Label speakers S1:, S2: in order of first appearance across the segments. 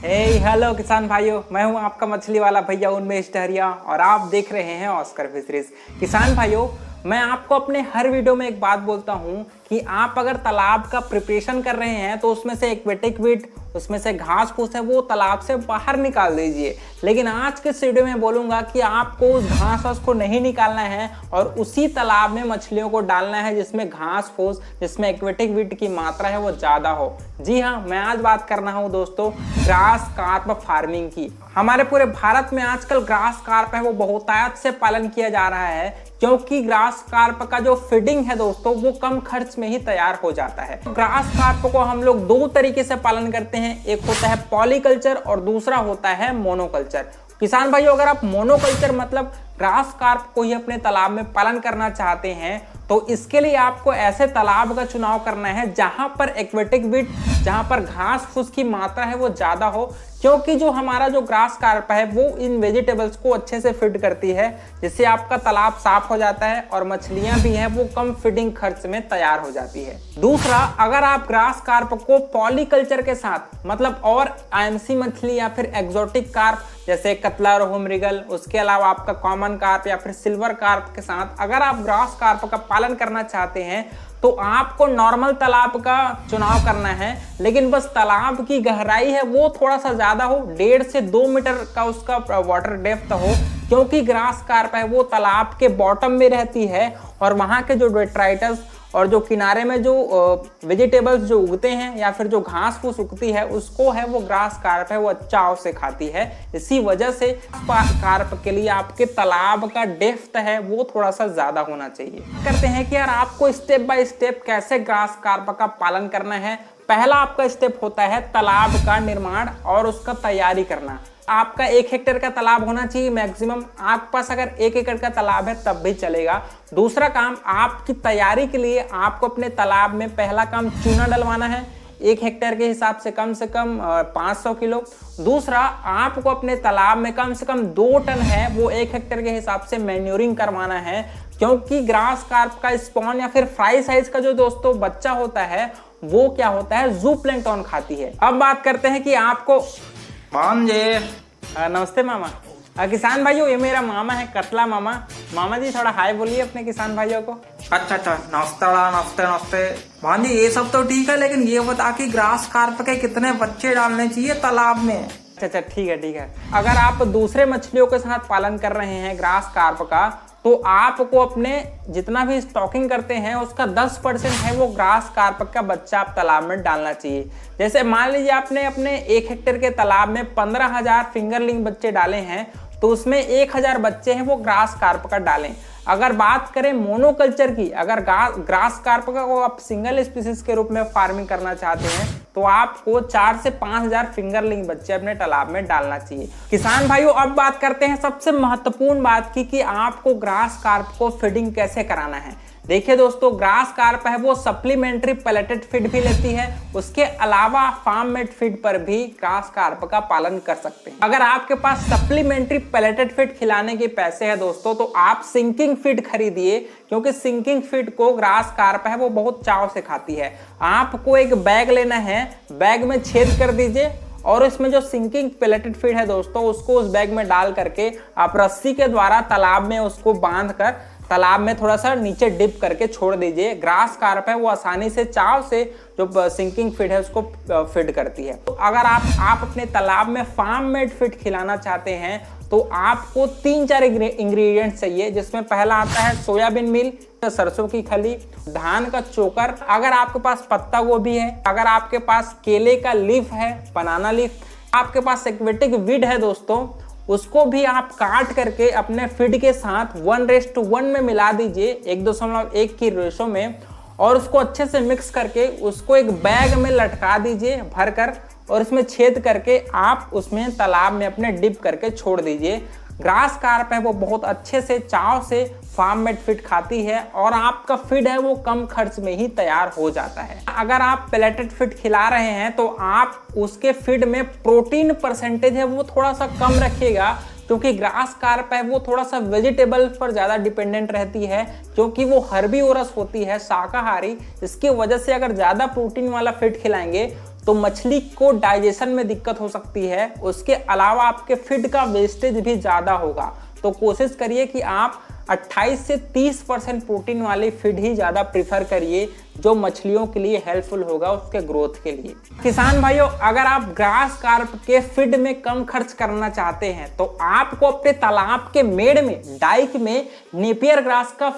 S1: Hello किसान भाइयों, मैं हूं आपका मछली वाला भैया उन्मेष डहरिया और आप देख रहे हैं ऑस्कर फिशरीज। किसान भाइयों, मैं आपको अपने हर वीडियो में एक बात बोलता हूं कि आप अगर तालाब का प्रिपरेशन कर रहे हैं तो उसमें से एक्वेटिक वीड, उसमें से घास फूस है वो तालाब से बाहर निकाल दीजिए। लेकिन आज के इस वीडियो में बोलूंगा कि आपको उस घास फूस को नहीं निकालना है और उसी तालाब में मछलियों को डालना है जिसमें घास फूस, जिसमें एक्वेटिक वीड की मात्रा है वो ज्यादा हो। जी हाँ, मैं आज बात करना हूँ दोस्तों ग्रास कार्प फार्मिंग की। हमारे पूरे भारत में आजकल ग्रास कार्प है वो बहुतायत से पालन किया जा रहा है, क्योंकि ग्रास कार्प का जो फीडिंग है दोस्तों वो कम खर्च में ही तैयार हो जाता है। ग्रास कार्प को हम लोग दो तरीके से पालन करते हैं, एक होता है पॉलीकल्चर और दूसरा होता है मोनोकल्चर। किसान भाइयों, अगर आप मोनोकल्चर मतलब ग्रास कार्प को ही अपने तालाब में पालन करना चाहते हैं तो इसके लिए आपको ऐसे तालाब का चुनाव करना है जहां पर एक्वेटिक वीड, जहां पर घास फूस की मात्रा है वो ज्यादा हो, क्योंकि जो हमारा जो ग्रास कार्प है वो इन वेजिटेबल्स को अच्छे से फीड करती है, जिससे आपका तालाब साफ हो जाता है और मछलियां भी हैं वो कम फीडिंग खर्च में तैयार हो जाती है। दूसरा, अगर आप ग्रास कार्प को पॉलीकल्चर के साथ मतलब और आईएमसी मछली या फिर एक्सोटिक कार्प जैसे कतला, रोहू, मृगल, उसके अलावा आपका कॉमन कार्प या फिर सिल्वर कार्प के साथ अगर आप ग्रास कार्प का पालन करना चाहते हैं तो आपको नॉर्मल तालाब का चुनाव करना है, लेकिन बस तालाब की गहराई है वो थोड़ा सा ज्यादा हो, 1.5 से 2 मीटर का उसका वाटर डेप्थ हो, क्योंकि ग्रास कार्प है वो तालाब के बॉटम में रहती है और वहां के जो डेट्राइटस और जो किनारे में जो वेजिटेबल्स जो उगते हैं या फिर जो घास फूस उगती है उसको है वो ग्रास कार्प है वो चाव से खाती है। इसी वजह से कार्प के लिए आपके तालाब का डेप्थ है वो थोड़ा सा ज्यादा होना चाहिए। करते हैं कि यार आपको स्टेप बाय स्टेप कैसे ग्रास कार्प का पालन करना है। पहला आपका स्टेप होता है तालाब का निर्माण और उसका तैयारी करना। आपका 1 हेक्टेयर का तालाब होना चाहिए मैक्सिमम। आपके पास अगर 1 एकड़ का तालाब है तब भी चलेगा। दूसरा काम, आपकी तैयारी के लिए आपको अपने तालाब में पहला काम चूना डलवाना है, 1 हेक्टेयर के हिसाब से कम 500 किलो। दूसरा, आपको अपने तालाब में कम से कम 2 टन है वो 1 हेक्टेयर के हिसाब से मैन्योरिंग करवाना है, क्योंकि ग्रास कार्प का स्पॉन या फिर फ्राई साइज का जो दोस्तों बच्चा होता है वो क्या होता है, जूप्लैंक्टन खाती है। अब बात करते हैं कि आपको नमस्ते मामा। किसान भाइयों, ये मेरा मामा है कतला मामा। मामा जी थोड़ा हाय बोलिए अपने किसान भाइयों को।
S2: अच्छा, नमस्ते। भांजी ये सब तो ठीक है, लेकिन ये बता कि ग्रास कार्प के कितने बच्चे डालने चाहिए तालाब में?
S1: अच्छा, ठीक है। अगर आप दूसरे मछलियों के साथ पालन कर रहे हैं ग्रास कार्प का तो आपको अपने जितना भी स्टॉकिंग करते हैं उसका 10% है वो ग्रास कार्प का बच्चा आप तालाब में डालना चाहिए। जैसे मान लीजिए आपने अपने 1 हेक्टेयर के तालाब में 15,000 फिंगरलिंग बच्चे डाले हैं तो उसमें 1,000 बच्चे हैं वो ग्रास कार्प का डालें। अगर बात करें मोनोकल्चर की, अगर ग्रास कार्प का को आप सिंगल स्पीसीज के रूप में फार्मिंग करना चाहते हैं तो आपको 4 से 5,000 फिंगरलिंग बच्चे अपने तालाब में डालना चाहिए। किसान भाइयों, अब बात करते हैं सबसे महत्वपूर्ण बात की कि आपको ग्रास कार्प को फीडिंग कैसे कराना है। देखिए दोस्तों, ग्रास कार्प है वो सप्लीमेंट्री पैलेटेड फीड भी लेती है, उसके अलावा फार्म मेड फीड पर भी ग्रास कार्प का पालन कर सकते हैं। अगर आपके पास सप्लीमेंट्री पैलेटेड फीड खिलाने के पैसे है दोस्तों तो आप सिंकिंग फीड खरीदिए, क्योंकि सिंकिंग फीड को ग्रास कार्प है वो बहुत चाव से खाती है। आपको एक बैग लेना है, बैग में छेद कर दीजिए और इसमें जो सिंकिंग पैलेटेड फीड है दोस्तों उसको उस बैग में डाल करके आप रस्सी के द्वारा तालाब में उसको बांध कर तालाब में थोड़ा सा नीचे डिप करके छोड़ दीजिए। ग्रास कार्प है वो आसानी से चाव से जो सिंकिंग फीड है उसको फीड करती है। तो अगर आप अपने तालाब में फार्म मेड फीड खिलाना चाहते हैं तो आपको 3-4 इंग्रेडिएंट्स चाहिए, जिसमें पहला आता है सोयाबीन मील, सरसों की खली, धान का चोकर, अगर आपके पास पत्ता गोभी है, अगर आपके पास केले का लीफ है, बनाना लीफ, आपके पास एक्वेटिक वीड है दोस्तों, उसको भी आप काट करके अपने फीड के साथ 1:1 में मिला दीजिए, 1.1 की रेशो में, और उसको अच्छे से मिक्स करके उसको एक बैग में लटका दीजिए भरकर और इसमें छेद करके आप उसमें तालाब में अपने डिप करके छोड़ दीजिए। ग्रास कार्प है वो बहुत अच्छे से चाव से फार्म मेड फीड खाती है और आपका फीड है वो कम खर्च में ही तैयार हो जाता है। अगर आप पैलेटेड फीड खिला रहे हैं तो आप उसके फीड में प्रोटीन परसेंटेज है वो थोड़ा सा कम रखिएगा, क्योंकि ग्रास कार्प है वो थोड़ा सा वेजिटेबल पर ज़्यादा डिपेंडेंट रहती है, क्योंकि वो हर्बीवोरस होती है, शाकाहारी। इसकी वजह से अगर ज़्यादा प्रोटीन वाला फीड खिलाएंगे तो मछली को डाइजेशन में दिक्कत हो सकती है। उसके अलावा आपके फीड का वेस्टेज भी ज़्यादा होगा। तो कोशिश करिए कि आप 28 से 30% प्रोटीन वाली फीड ही ज़्यादा प्रीफर करिए, जो मछलियों के लिए हेल्पफुल होगा उसके ग्रोथ के लिए। किसान भाइयों, अगर आप ग्रास कार्प के फीड में कम खर्च करना चाहते हैं तो आपको अपने तालाब के मेड़ में, डाइक में नेपियर ग्रास का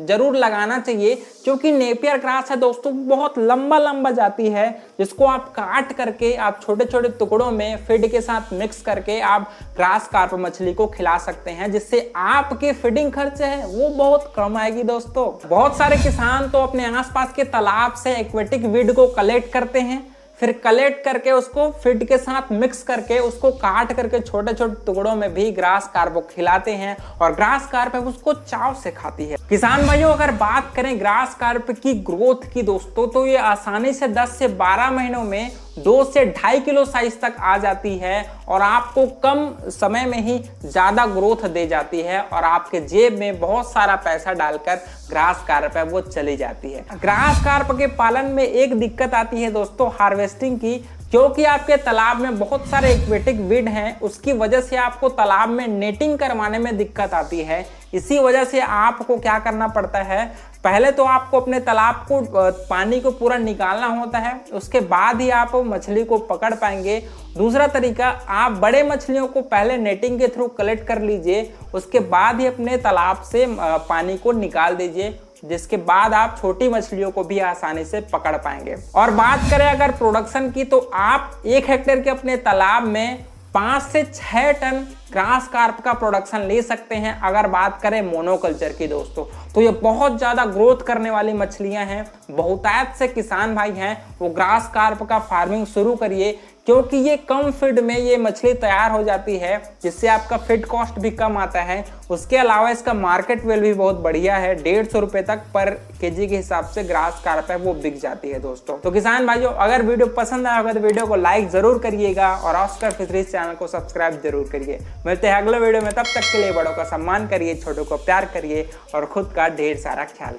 S1: जरूर लगाना चाहिए, क्योंकि नेपियर ग्रास है दोस्तों बहुत लंबा जाती है, जिसको आप काट करके आप छोटे छोटे टुकड़ों में फीड के साथ मिक्स करके आप ग्रास कार्प मछली को खिला सकते हैं, जिससे आपके फीडिंग खर्च है वो बहुत कम आएगी दोस्तों। बहुत सारे किसान तो अपने आसपास के तालाब से एक्वेटिक वीड को कलेक्ट करते हैं, फिर कलेक्ट करके उसको फीड के साथ मिक्स करके उसको काट करके छोटे छोटे टुकड़ों में भी ग्रास कार्प को खिलाते हैं और ग्रास कार्प उसको चाव से खाती है। किसान भाइयों, अगर बात करें ग्रास कार्प की ग्रोथ की दोस्तों, तो ये आसानी से 10 से 12 महीनों में 2 से 2.5 किलो साइज तक आ जाती है और आपको कम समय में ही ज्यादा ग्रोथ दे जाती है और आपके जेब में बहुत सारा पैसा डालकर ग्रास कार्प है वो चली जाती है। ग्रास कार्प के पालन में एक दिक्कत आती है दोस्तों हार्वेस्टिंग की, क्योंकि आपके तालाब में बहुत सारे एक्वेटिक वीड हैं, उसकी वजह से आपको तालाब में नेटिंग करवाने में दिक्कत आती है। इसी वजह से आपको क्या करना पड़ता है, पहले तो आपको अपने तालाब को पानी को पूरा निकालना होता है, उसके बाद ही आप मछली को पकड़ पाएंगे। दूसरा तरीका, आप बड़े मछलियों को पहले नेटिंग के थ्रू कलेक्ट कर लीजिए, उसके बाद ही अपने तालाब से पानी को निकाल दीजिए, जिसके बाद आप छोटी मछलियों को भी आसानी से पकड़ पाएंगे। और बात करें अगर प्रोडक्शन की, तो आप 1 हेक्टेयर के अपने तालाब में 5 से 6 टन ग्रास कार्प का प्रोडक्शन ले सकते हैं। अगर बात करें मोनोकल्चर की दोस्तों, तो ये बहुत ज़्यादा ग्रोथ करने वाली मछलियां हैं। बहुतायत से किसान भाई हैं वो ग्रास कार्प का फार्मिंग शुरू करिए, क्योंकि ये कम फीड में ये मछली तैयार हो जाती है, जिससे आपका फीड कॉस्ट भी कम आता है। उसके अलावा इसका मार्केट वैल्यू भी बहुत बढ़िया है, 150 रुपये तक पर केजी के हिसाब से ग्रास कार्प है वो बिक जाती है दोस्तों। तो किसान भाइयों, अगर वीडियो पसंद आया होगा तो वीडियो को लाइक जरूर करिएगा और ऑस्कर फिशरीज चैनल को सब्सक्राइब जरूर करिए। मिलते हैं अगले वीडियो में, तब तक के लिए बड़ों का सम्मान करिए, छोटों को प्यार करिए और खुद का ढेर सारा ख्याल रखिए।